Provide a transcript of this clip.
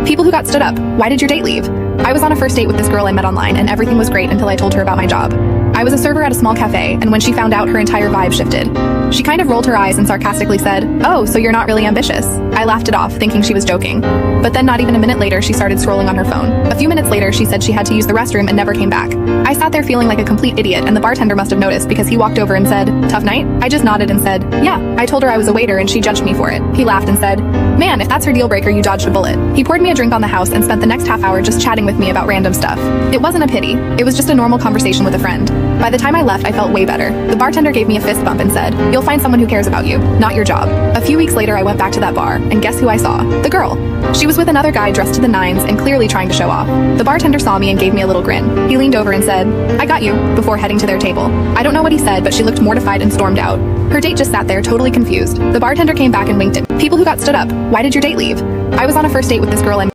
People who got stood up. Why did your date leave? I was on a first date with this girl I met online, and everything was great until I told her about my job. I was a server at a small cafe, and when she found out, her entire vibe shifted. She kind of rolled her eyes and sarcastically said, "Oh, so you're not really ambitious." I laughed it off, thinking she was joking. But then not even a minute later, she started scrolling on her phone. A few minutes later, she said she had to use the restroom and never came back. I sat there feeling like a complete idiot, and the bartender must have noticed because he walked over and said, "Tough night?" I just nodded and said, "Yeah." I told her I was a waiter and she judged me for it. He laughed and said, "Man, if that's her deal breaker, you dodged a bullet." He poured me a drink on the house and spent the next half hour just chatting with me about random stuff. It wasn't a pity. It was just a normal conversation with a friend. By the time I left, I felt way better. The bartender gave me a fist bump and said, "You'll find someone who cares about you, not your job." A few weeks later, I went back to that bar, and guess who I saw? The girl. She was with another guy dressed to the nines and clearly trying to show off. The bartender saw me and gave me a little grin. He leaned over and said, "I got you," before heading to their table. I don't know what he said, but she looked mortified and stormed out. Her date just sat there, totally confused. The bartender came back and winked at me. People who got stood up. Why did your date leave? I was on a first date with this girl I